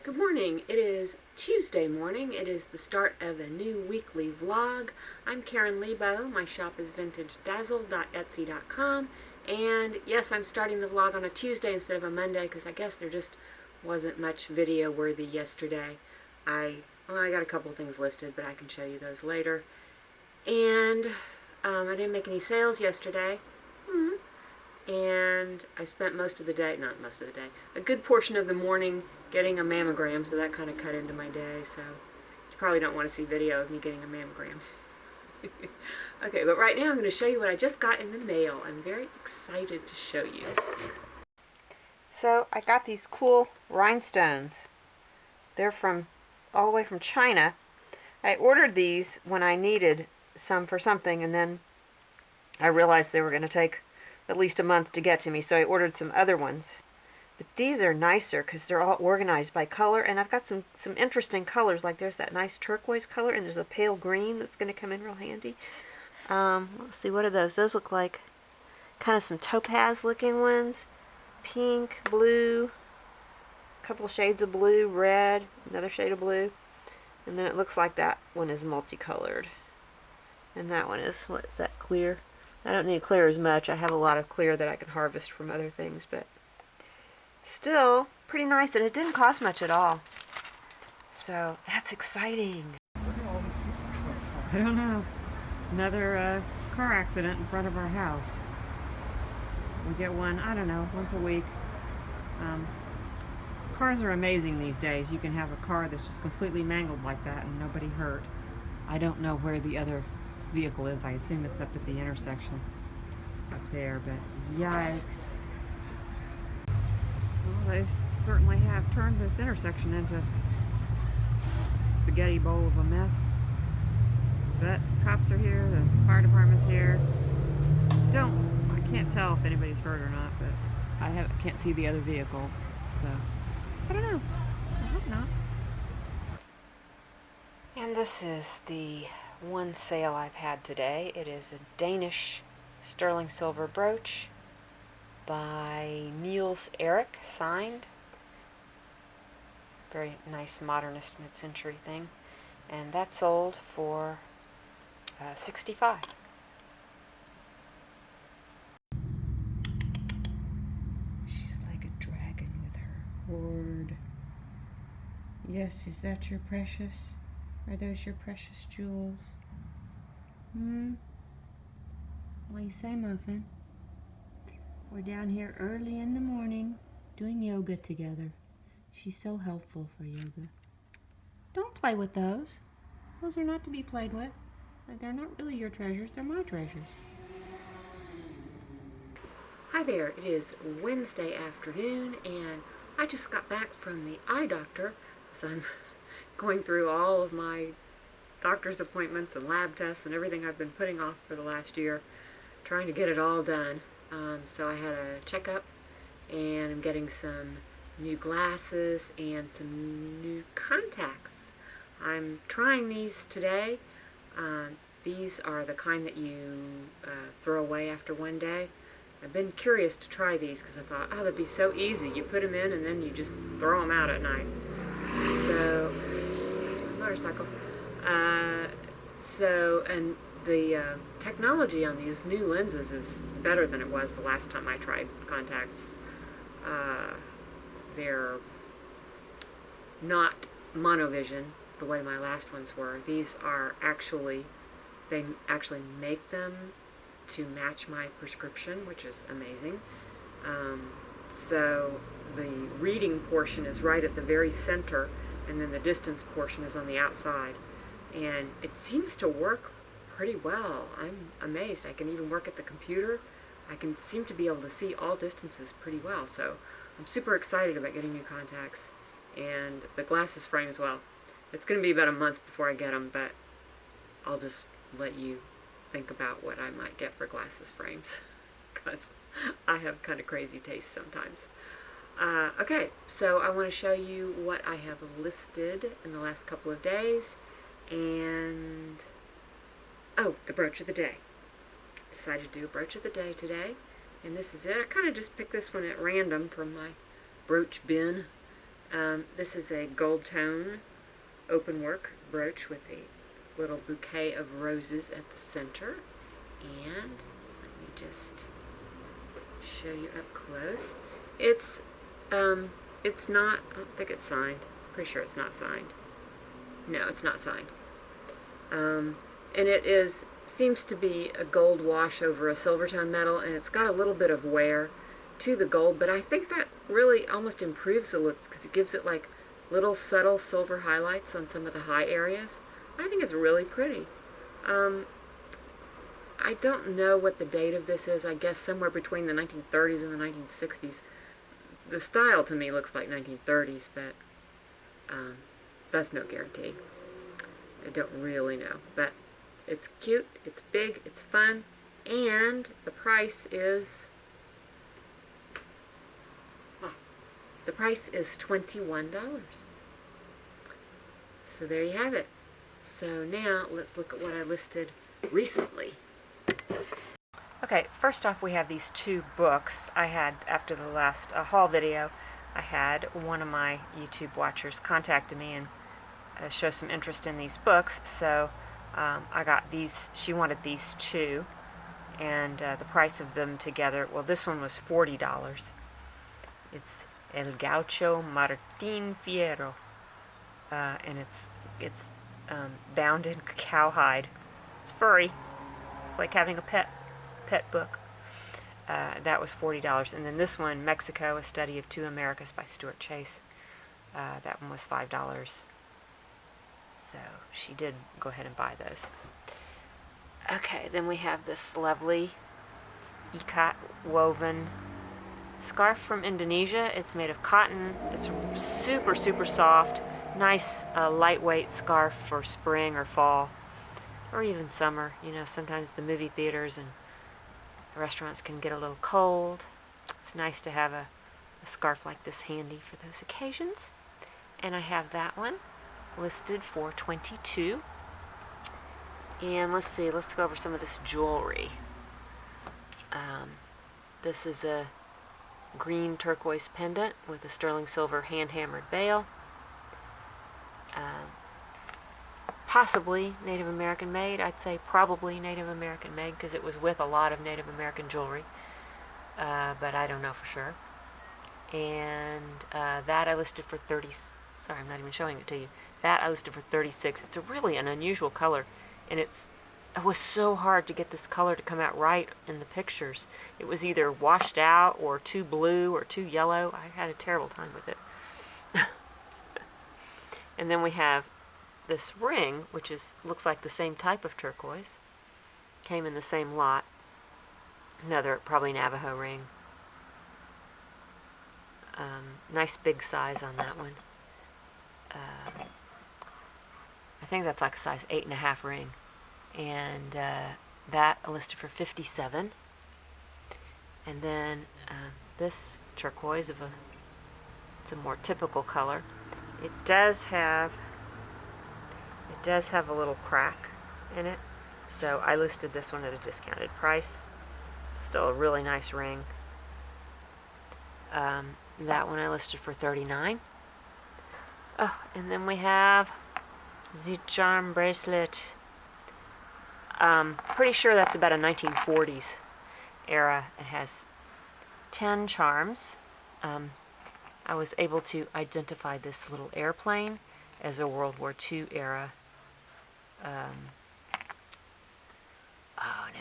Good morning. It is Tuesday morning. It is the start of a new weekly vlog. I'm Karen Leabo. My shop is VintageDazzle.etsy.com. And yes, I'm starting the vlog on a Tuesday instead of a Monday because I guess there just wasn't much video worthy yesterday. I got a couple of things listed, but I can show you those later. And I didn't make any sales yesterday. And I spent most of the day, not most of the day, a good portion of the morning getting a mammogram, so that kind of cut into my day, so you probably don't want to see video of me getting a mammogram. Okay, but right now I'm going to show you what I just got in the mail. I'm very excited to show you. So I got these cool rhinestones. They're from all the way from China. I ordered these when I needed some for something, and then I realized they were going to take at least a month to get to me, so I ordered some other ones. But these are nicer because they're all organized by color, and I've got some interesting colors. Like there's that nice turquoise color, and there's a pale green that's going to come in real handy. Let's see, what are those? Those look like kind of some topaz looking ones. Pink, blue, a couple shades of blue, red, another shade of blue. And then it looks like that one is multicolored. And that one is, what is that, clear? I don't need clear as much. I have a lot of clear that I can harvest from other things, but still pretty nice, and it didn't cost much at all. So that's exciting. I don't know. Another car accident in front of our house. We get one, I don't know, once a week. Cars are amazing these days. You can have a car that's just completely mangled like that and nobody hurt. I don't know where the other vehicle is. I assume it's up at the intersection up there, but yikes. Well, they certainly have turned this intersection into a spaghetti bowl of a mess. But cops are here, the fire department's here. I can't tell if anybody's hurt or not, but I can't see the other vehicle, so I don't know. I hope not. And this is the one sale I've had today. It is a Danish sterling silver brooch by Niels Erik, signed. Very nice modernist mid-century thing. And that sold for $65. She's like a dragon with her hoard. Yes, is that your precious? Are those your precious jewels? What do you say, Muffin? We're down here early in the morning doing yoga together. She's so helpful for yoga. Don't play with those. Those are not to be played with. They're not really your treasures, they're my treasures. Hi there, it is Wednesday afternoon, and I just got back from the eye doctor, so I'm going through all of my doctor's appointments and lab tests and everything I've been putting off for the last year, trying to get it all done. So I had a checkup, and I'm getting some new glasses and some new contacts. I'm trying these today. These are the kind that you throw away after one day. I've been curious to try these because I thought, oh, that'd be so easy. You put them in and then you just throw them out at night. So, that's my motorcycle. And the technology on these new lenses is better than it was the last time I tried contacts. They're not monovision the way my last ones were. These are they actually make them to match my prescription, which is amazing. So the reading portion is right at the very center, and then the distance portion is on the outside. And it seems to work pretty well. I'm amazed. I can even work at the computer. I can seem to be able to see all distances pretty well. So I'm super excited about getting new contacts and the glasses frame as well. It's going to be about a month before I get them, but I'll just let you think about what I might get for glasses frames, because I have kind of crazy taste sometimes. Okay, so I want to show you what I have listed in the last couple of days, and the brooch of the day. Decided to do a brooch of the day today, and this is it. I kind of just picked this one at random from my brooch bin. This is a gold tone open work brooch with a little bouquet of roses at the center. And let me just show you up close. It's not, I don't think it's signed. Pretty sure it's not signed. No, it's not signed. And it seems to be a gold wash over a silver tone metal, and it's got a little bit of wear to the gold, but I think that really almost improves the looks because it gives it like little subtle silver highlights on some of the high areas. I think it's really pretty. I don't know what the date of this is. I guess somewhere between the 1930s and the 1960s. The style to me looks like 1930s, but that's no guarantee. I don't really know, but it's cute, it's big, it's fun, and the price is $21. So there you have it. So now let's look at what I listed recently. Okay, first off we have these two books. I had, after the last haul video, I had one of my YouTube watchers contacted me and show some interest in these books, so I got these. She wanted these two, and the price of them together, well, this one was $40. It's El Gaucho Martin Fierro, and it's bound in cowhide. It's furry. It's like having a pet book. That was $40, and then this one, Mexico: A Study of Two Americas by Stuart Chase. That one was $5. So she did go ahead and buy those. Okay, then we have this lovely ikat woven scarf from Indonesia. It's made of cotton. It's super, super soft. Nice lightweight scarf for spring or fall, or even summer. You know, sometimes the movie theaters and restaurants can get a little cold. It's nice to have a scarf like this handy for those occasions. And I have that one listed for $22. And let's see, let's go over some of this jewelry. This is a green turquoise pendant with a sterling silver hand-hammered bail. Possibly Native American made. I'd say probably Native American made because it was with a lot of Native American jewelry, but I don't know for sure. And that I listed for 30. Sorry, I'm not even showing it to you. That I listed for $36. It's really an unusual color, and it was so hard to get this color to come out right in the pictures. It was either washed out or too blue or too yellow. I had a terrible time with it. And then we have this ring, which looks like the same type of turquoise. Came in the same lot. Another probably Navajo ring. Nice big size on that one. I think that's like a size 8.5 ring. And that I listed for $57. And then this turquoise it's a more typical color. It does have a little crack in it, so I listed this one at a discounted price. Still a really nice ring. That one I listed for $39. Oh, and then we have the charm bracelet. Pretty sure that's about a 1940s era. It has 10 charms. I was able to identify this little airplane as a World War II era. Now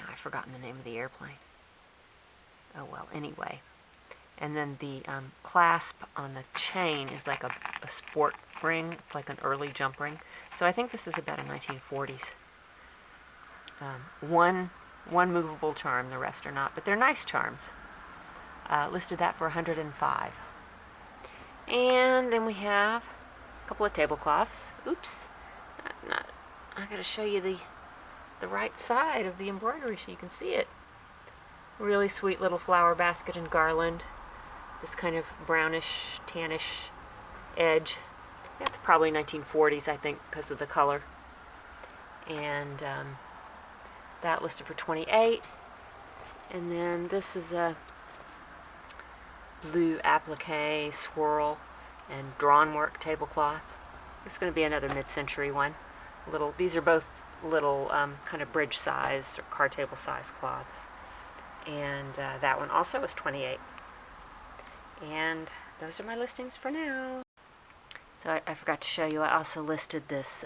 I've forgotten the name of the airplane. Oh well, anyway. And then the clasp on the chain is like a sport ring. It's like an early jump ring. So I think this is about a 1940s. One movable charm, the rest are not, but they're nice charms. Listed that for $105. And then we have a couple of tablecloths. Oops, I gotta show you the right side of the embroidery so you can see it. Really sweet little flower basket and garland. This kind of brownish, tannish edge. That's probably 1940s, I think, because of the color. And that listed for $28. And then this is a blue applique swirl. and drawn work tablecloth. This is going to be another mid-century one. These are both little kind of bridge size or card table size cloths. And that one also is $28. And those are my listings for now. So I forgot to show you, I also listed this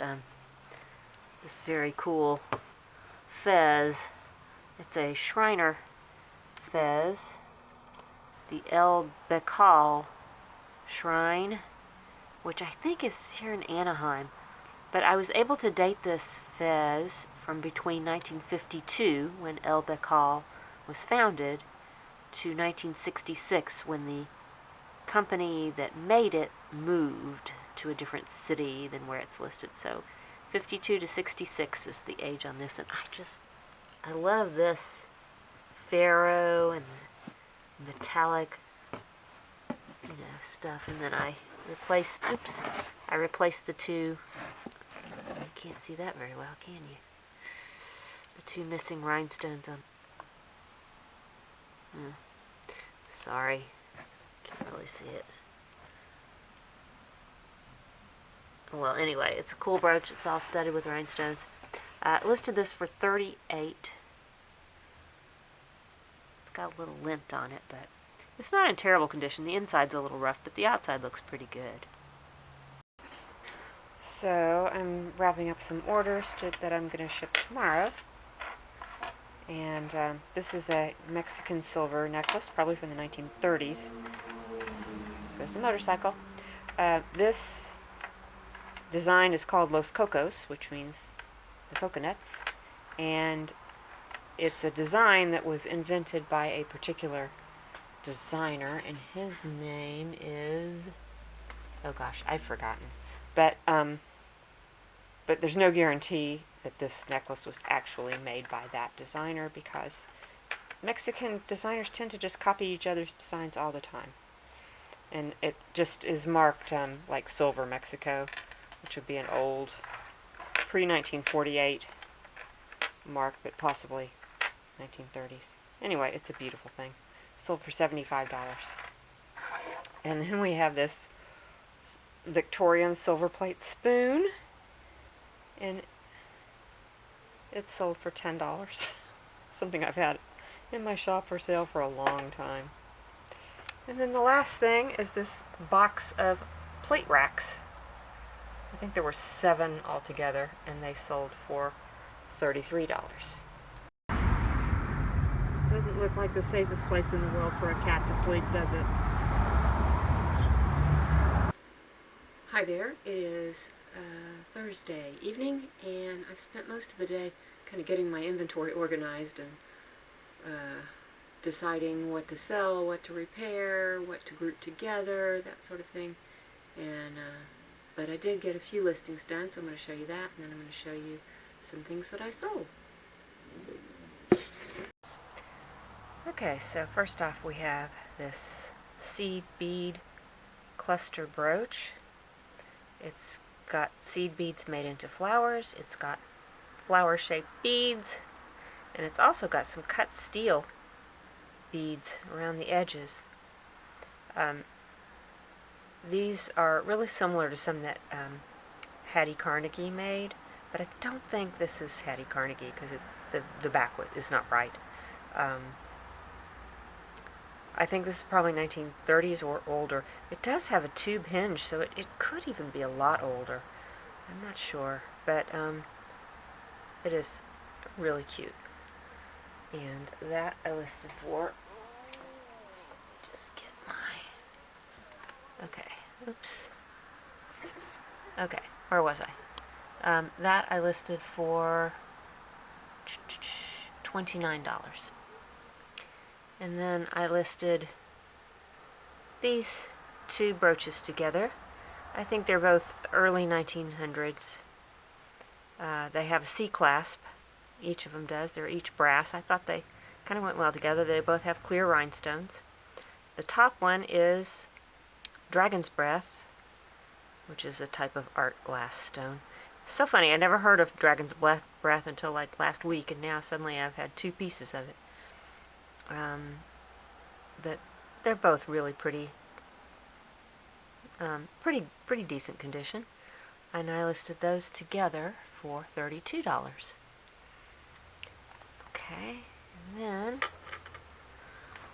this very cool fez. It's a Shriner fez, the El Becal Shrine, which I think is here in Anaheim. But I was able to date this fez from between 1952, when El Becal was founded, to 1966, when the company that made it moved to a different city than where it's listed. So 52 to 66 is the age on this, and I love this ferro and the metallic, stuff. And then I replaced the two. You can't see that very well, can you? The two missing rhinestones on. Sorry, can't really see it. Well, anyway, it's a cool brooch. It's all studded with rhinestones. Listed this for $38. It's got a little lint on it, but it's not in terrible condition. The inside's a little rough, but the outside looks pretty good. So I'm wrapping up some orders that I'm going to ship tomorrow. And this is a Mexican silver necklace, probably from the 1930s. There's a motorcycle. This design is called Los Cocos, which means the coconuts. And it's a design that was invented by a particular designer, and his name is, oh gosh, I've forgotten. But there's no guarantee that this necklace was actually made by that designer, because Mexican designers tend to just copy each other's designs all the time. And it just is marked like Silver Mexico, which would be an old pre-1948 mark, but possibly 1930s. Anyway, it's a beautiful thing. Sold for $75. And then we have this Victorian silver plate spoon, and it's sold for $10. Something I've had in my shop for sale for a long time. And then the last thing is this box of plate racks. I think there were 7 altogether, and they sold for $33. Doesn't look like the safest place in the world for a cat to sleep, does it? Hi there, it is Thursday evening, and I've spent most of the day kind of getting my inventory organized and deciding what to sell, what to repair, what to group together, that sort of thing. And but I did get a few listings done, so I'm going to show you that, and then I'm going to show you some things that I sold. Okay, so first off we have this seed bead cluster brooch. It's got seed beads made into flowers, it's got flower shaped beads, and it's also got some cut steel beads around the edges. These are really similar to some that Hattie Carnegie made, but I don't think this is Hattie Carnegie because it's the back is not right. I think this is probably 1930s or older. It does have a tube hinge, so it could even be a lot older. I'm not sure, but it is really cute. And that I listed for, just get my, okay, oops. Okay, where was I? That I listed for $29. And then I listed these 2 brooches together. I think they're both early 1900s. They have a C-clasp. Each of them does. They're each brass. I thought they kind of went well together. They both have clear rhinestones. The top one is Dragon's Breath, which is a type of art glass stone. So funny. I never heard of Dragon's Breath until like last week, and now suddenly I've had 2 pieces of it. But they're both really pretty pretty decent condition. And I listed those together for $32. Okay, and then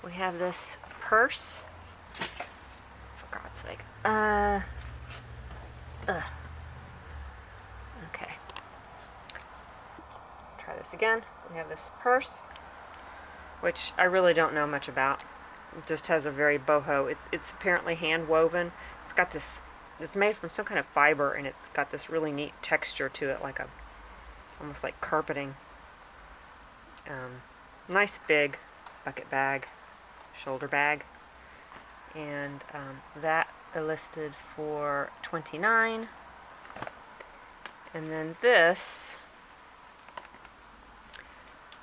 we have this purse. For God's sake. Okay. Try this again. We have this purse, which I really don't know much about. It just has a very boho. It's apparently hand woven. It's got this. It's made from some kind of fiber, and it's got this really neat texture to it, like almost like carpeting. Nice big bucket bag, shoulder bag, and that I listed for $29. And then this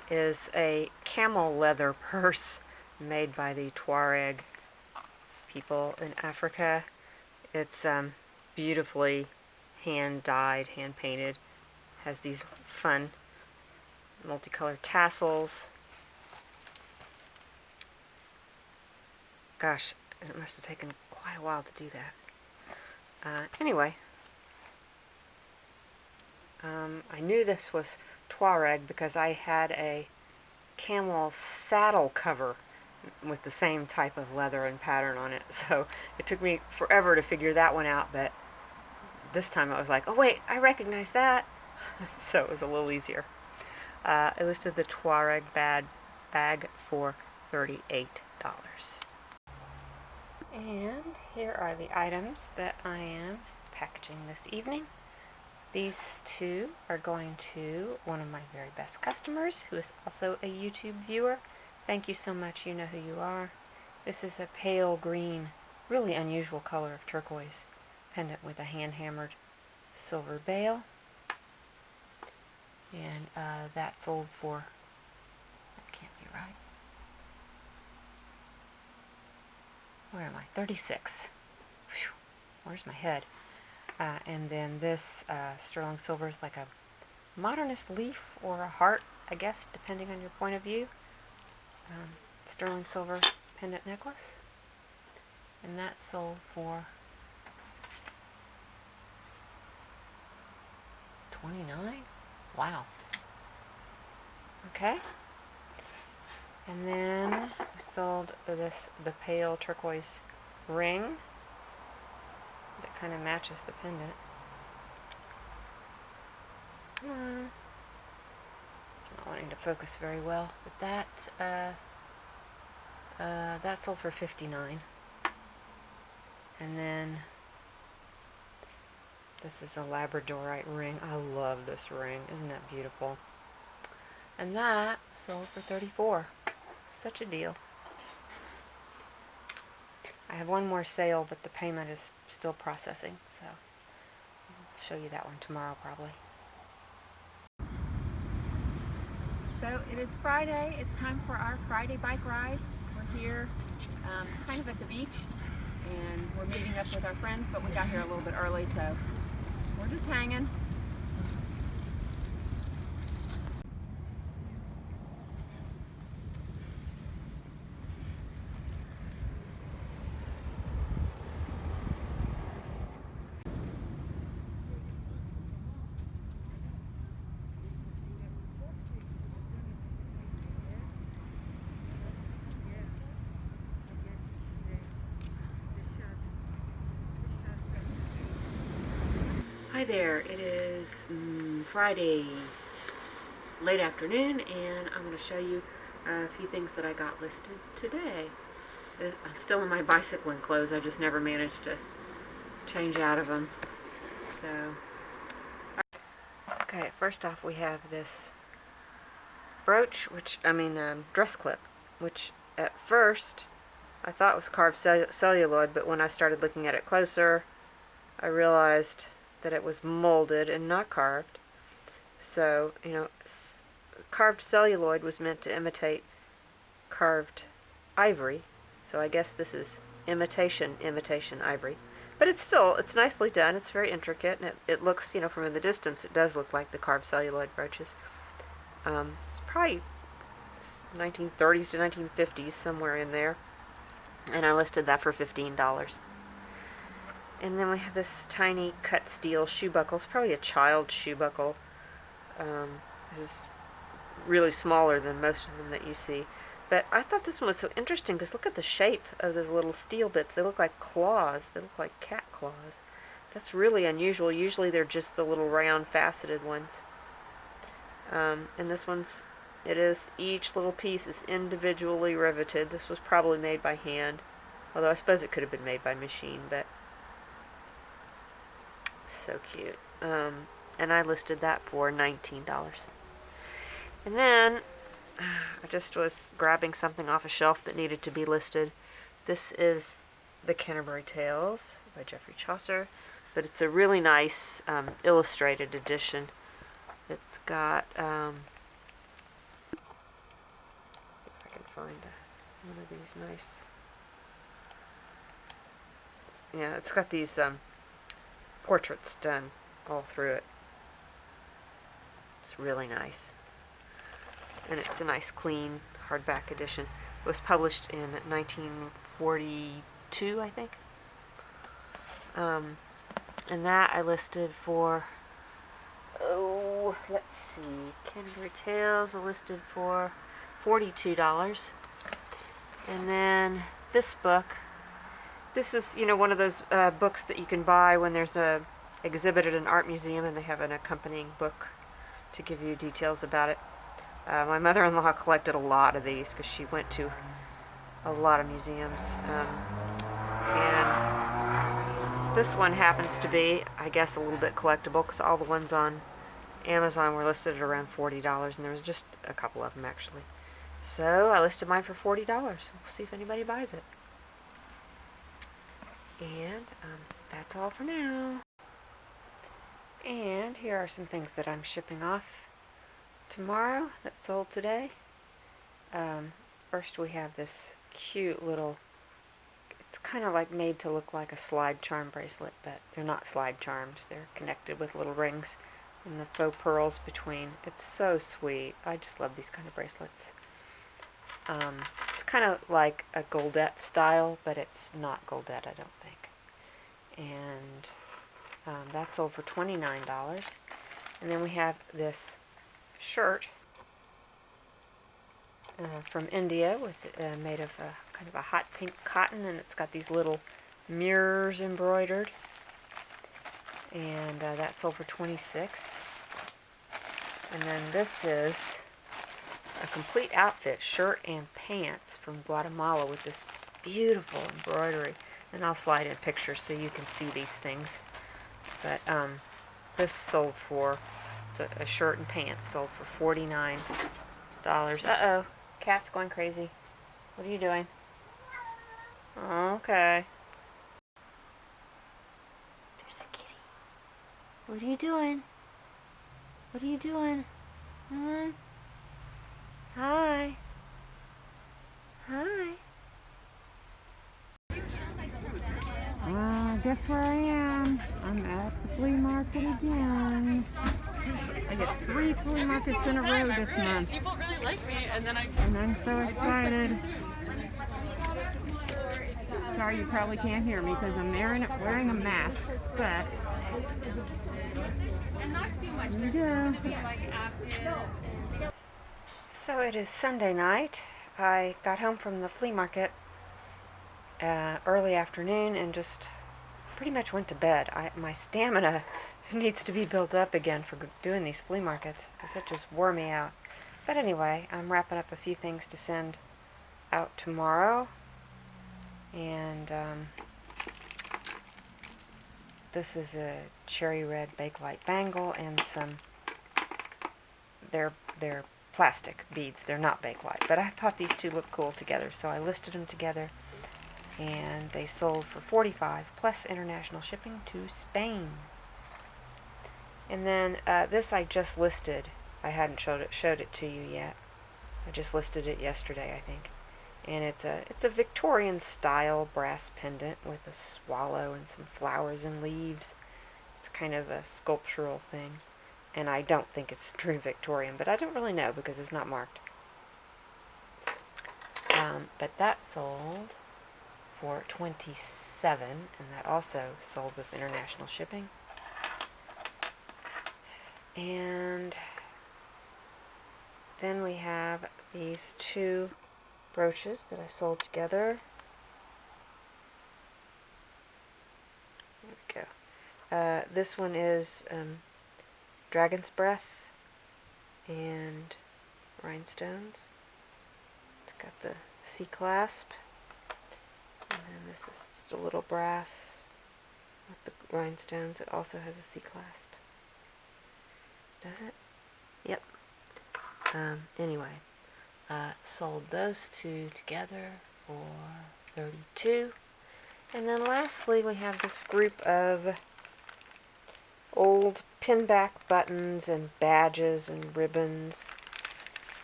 is a camel leather purse made by the Tuareg people in Africa. It's beautifully hand-dyed, hand-painted. Has these fun multicolored tassels. Gosh, it must have taken quite a while to do that. Anyway, I knew this was Tuareg because I had a camel saddle cover with the same type of leather and pattern on it, so it took me forever to figure that one out, but this time I was like, oh wait, I recognize that. So it was a little easier. I listed the Tuareg bag for $38. And here are the items that I am packaging this evening. These two are going to one of my very best customers, who is also a YouTube viewer. Thank you so much, you know who you are. This is a pale green, really unusual color of turquoise pendant with a hand-hammered silver bail. And that sold for, that can't be right. Where am I? 36. Whew, where's my head? And then this sterling silver is like a modernist leaf or a heart, I guess, depending on your point of view. Sterling silver pendant necklace. And that sold for $29. Wow. Okay. And then I sold the pale turquoise ring that kind of matches the pendant. It's not wanting to focus very well, but that sold for $59. And then this is a labradorite ring. I love this ring. Isn't that beautiful? And that sold for $34. Such a deal. I have one more sale, but the payment is still processing, so I'll show you that one tomorrow probably. So it is Friday. It's time for our Friday bike ride. We're here kind of at the beach, and we're meeting up with our friends, but we got here a little bit early, so we're just hanging. Hi there, it is Friday late afternoon, and I'm going to show you a few things that I got listed today. I'm still in my bicycling clothes. I just never managed to change out of them. So, okay, first off we have this brooch, dress clip, which at first I thought was carved celluloid, but when I started looking at it closer, I realized that it was molded and not carved. So, carved celluloid was meant to imitate carved ivory. So I guess this is imitation ivory. But it's nicely done. It's very intricate, and it looks, from the distance, it does look like the carved celluloid brooches. It's probably 1930s to 1950s, somewhere in there. And I listed that for $15. And then we have this tiny cut steel shoe buckle. It's probably a child's shoe buckle. This is really smaller than most of them that you see. But I thought this one was so interesting because look at the shape of those little steel bits. They look like claws. They look like cat claws. That's really unusual. Usually they're just the little round faceted ones. And this one's, each little piece is individually riveted. This was probably made by hand. Although I suppose it could have been made by machine, but so cute. And I listed that for $19. And then I just was grabbing something off a shelf that needed to be listed. This is The Canterbury Tales by Geoffrey Chaucer, but it's a really nice illustrated edition. It's got, let's see if I can find one of these nice, yeah, it's got these portraits done all through it. It's really nice. And it's a nice clean hardback edition. It was published in 1942, I think. And that I listed for, let's see, Canterbury Tales I listed for $42. And then this book, this is, one of those books that you can buy when there's a exhibit at an art museum and they have an accompanying book to give you details about it. My mother-in-law collected a lot of these because she went to a lot of museums. And this one happens to be, I guess, a little bit collectible because all the ones on Amazon were listed at around $40, and there was just a couple of them actually. So I listed mine for $40. We'll see if anybody buys it. And that's all for now. And here are some things that I'm shipping off tomorrow that sold today. First we have this cute little, it's kind of like made to look like a slide charm bracelet, but they're not slide charms. They're connected with little rings and the faux pearls between. It's so sweet. I just love these kind of bracelets. It's kind of like a goldette style, but it's not goldette, I don't think. And that sold for $29. And then we have this shirt from India with made of kind of a hot pink cotton, and it's got these little mirrors embroidered. And that sold for $26. And then this is a complete outfit, shirt and pants from Guatemala with this beautiful embroidery. And I'll slide in pictures so you can see these things. But this sold for, it's a shirt and pants, sold for $49. Uh-oh, cat's going crazy. What are you doing? Okay. There's a kitty. What are you doing? What are you doing? Hi. Hi. Guess where I am? I'm at the flea market again. I get 3 flea markets in a row this month. People really like me, and I'm so excited. Sorry you probably can't hear me because I'm wearing a mask, but and not too much. you do. So it is Sunday night. I got home from the flea market early afternoon and just pretty much went to bed. My stamina needs to be built up again for doing these flea markets because it just wore me out. But anyway, I'm wrapping up a few things to send out tomorrow. And this is a cherry red bakelite bangle and some, they're plastic beads. They're not bakelite, but I thought these two looked cool together, so I listed them together. And they sold for $45 plus international shipping to Spain. And then this I just listed. I hadn't showed it to you yet. I just listed it yesterday, I think. And it's a Victorian style brass pendant with a swallow and some flowers and leaves. It's kind of a sculptural thing. And I don't think it's true Victorian, but I don't really know because it's not marked. But that sold for $26. 7, and that also sold with international shipping. And then we have these 2 brooches that I sold together. There we go. This one is Dragon's Breath and Rhinestones. It's got the C-clasp, and then this is just a little brass with the rhinestones. It also has a C-clasp. Does it? Yep. Anyway, sold those 2 together for $32. And then lastly, we have this group of old pinback buttons and badges and ribbons.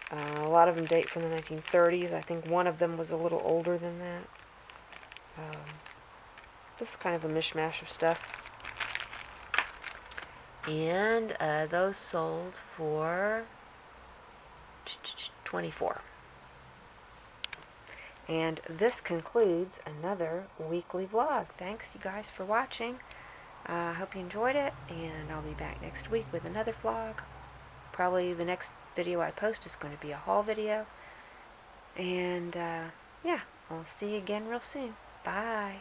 A lot of them date from the 1930s. I think one of them was a little older than that. This is kind of a mishmash of stuff. And those sold for $24. And this concludes another weekly vlog. Thanks you guys for watching. I hope you enjoyed it, and I'll be back next week with another vlog. Probably the next video I post is going to be a haul video. And yeah, I'll see you again real soon. Bye.